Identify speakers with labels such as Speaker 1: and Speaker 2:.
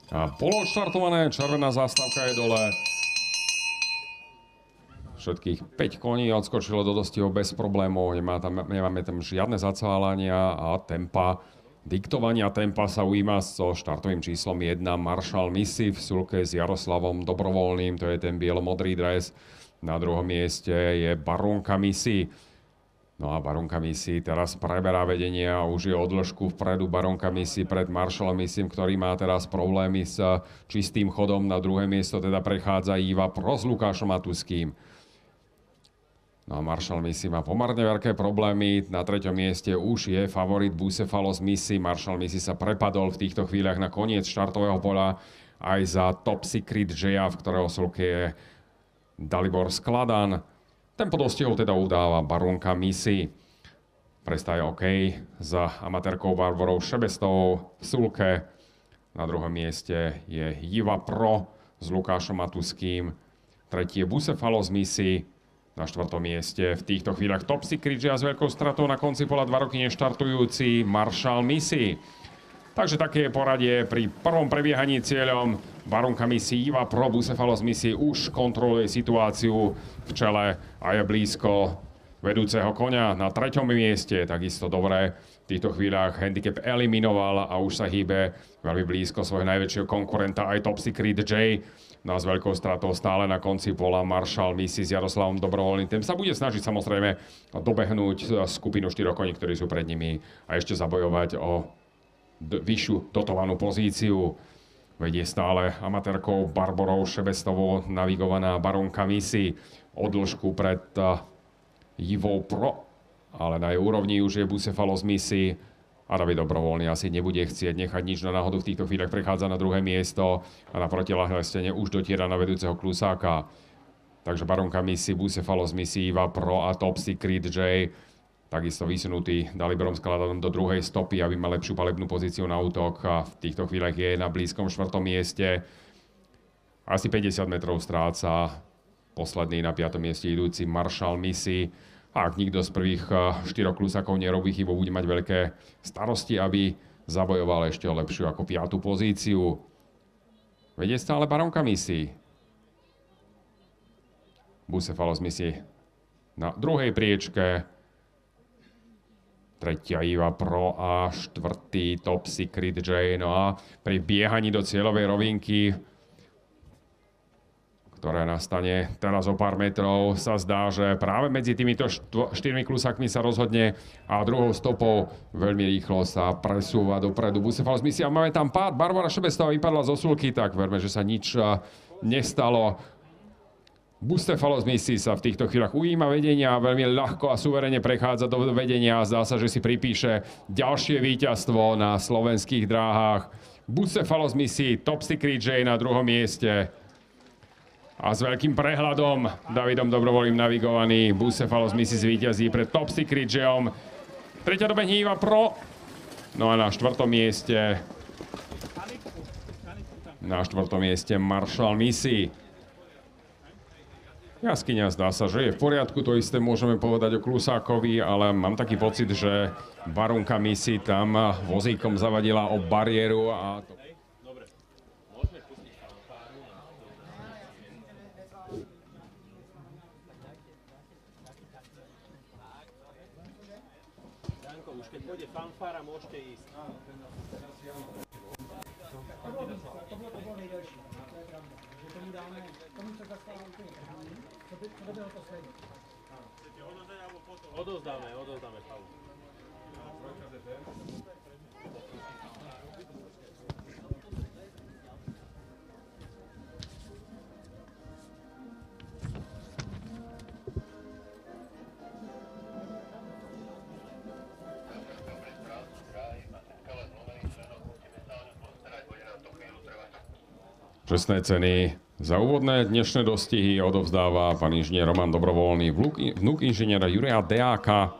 Speaker 1: A bolo odštartované, červená zástavka je dole. Všetkých 5 koní odskočilo do dostihu bez problémov, nemáme tam žiadne zacválania a tempa. Diktovania tempa sa ujíma so štartovým číslom 1 Marshall Missy v sulke s Jaroslavom Dobrovoľným, to je ten bielo-modrý dres. Na druhom mieste je Barunka Missy. No a Barunka Missy teraz preberá vedenie a už je o dĺžku vpredu. Barunka Missy pred Marshallom Missym, ktorý má teraz problémy s čistým chodom. Na druhé miesto teda prechádza Iva Pro s Lukášom Matuským. No a Marshall Missy má pomerne veľké problémy. Na treťom mieste už je favorit Bucephalos Missy. Marshall Missy sa prepadol v týchto chvíľach na koniec štartového poľa aj za Top Secret J, v ktorého sulke je Dalibor Skladan. Tempo dostihov teda udáva Barunka Missy. Prestaje OK s amatérkou Barborou Šebestovou v sulke. Na druhom mieste je Iva Pro s Lukášom Matuským. Tretí je Bucephalos Missy. Na štvrtom mieste v týchto chvíľach Top Secret J s veľkou stratou na konci pola 2 roky neštartujúci Marshall Missy. Takže také je poradie pri prvom prebiehaní cieľom. Barunka Missy, Iva Pro, Bucephalos Missy už kontroluje situáciu v čele a je blízko vedúceho koňa. Na treťom mieste takisto dobre v týchto chvíľach handicap eliminoval a už sa hýbe veľmi blízko svojho najväčšieho konkurenta aj Top Secret J. No a s veľkou stratou stále na konci pola Marshall Missy s Jaroslavom Dobrovoľným. Ten sa bude snažiť samozrejme dobehnúť skupinu 4 koní, ktorí sú pred nimi a ešte zabojovať o vyššiu dotovanú pozíciu. Vedie stále amatérkou Barborou Šebestovou navigovaná Barunka Missy o dĺžku pred Ivou Pro, ale na jej úrovni už je Bucephalos Missy a David Dobrovoľný asi nebude chcieť nechať nič na náhodu. V týchto chvíľach prechádza na druhé miesto a na protiľahlej stene už dotiera na vedúceho klusáka. Takže Barunka Missy, Bucephalos Missy, Iva Pro a Top Secret J takisto vysunutý Daliborom Skladanom do druhej stopy, aby mal lepšiu palebnú pozíciu na útok a v týchto chvíľach je na blízkom 4. mieste. Asi 50 metrov stráca posledný na 5. mieste idúci Marshall Missy. A ak nikto z prvých 4 klusakov nerobí chybu, bude mať veľké starosti, aby zabojoval ešte o lepšiu ako 5. pozíciu. Vedie stále Barunka Missy. Bucephalos Missy na druhej priečke. Tretia Iva Pro a štvrtý Top Secret J. No a pri biehaní do cieľovej rovinky, ktorá nastane teraz o pár metrov, sa zdá, že práve medzi týmito 4 klusakmi sa rozhodne a druhou stopou veľmi rýchlo sa presúva dopredu Bucephalos Missy. A máme tam pád. Barbora Šebestová vypadla zo sulky, tak verme, že sa nič nestalo. Bucephalos Missy sa v týchto chvíľach ujíma vedenia, veľmi ľahko a suverene prechádza do vedenia a zdá sa, že si pripíše ďalšie víťazstvo na slovenských dráhach. Bucephalos Missy, Top Secret J na druhom mieste. A s veľkým prehľadom Davidom Dobrovoľným navigovaný Bucephalos Missy zvíťazí pred Top Secret Jom. Tretia dobehne Iva Pro. No a na štvrtom mieste Marshall Missy. Jaskyňa zdá sa, že je v poriadku, to isté môžeme povedať o Klusákovi, ale mám taký pocit, že Barunka Missy tam vozíkom zavadila o bariéru a... Dobre, môžeme pustiť fanfáru na... Danko, už keď pôjde fanfára, môžete ísť. To bolo nejdelší, to je pravda. Že tomu dáme, tomu sa zastává úplně krásně. To bylo to sledně. Chcete odovzdať alebo potom? Odovzdáme Paulu. Čestné ceny za úvodné dnešné dostihy odovzdáva pán inžinier Roman Dobrovoľný, vnuk inžiniera Juraja Deáka.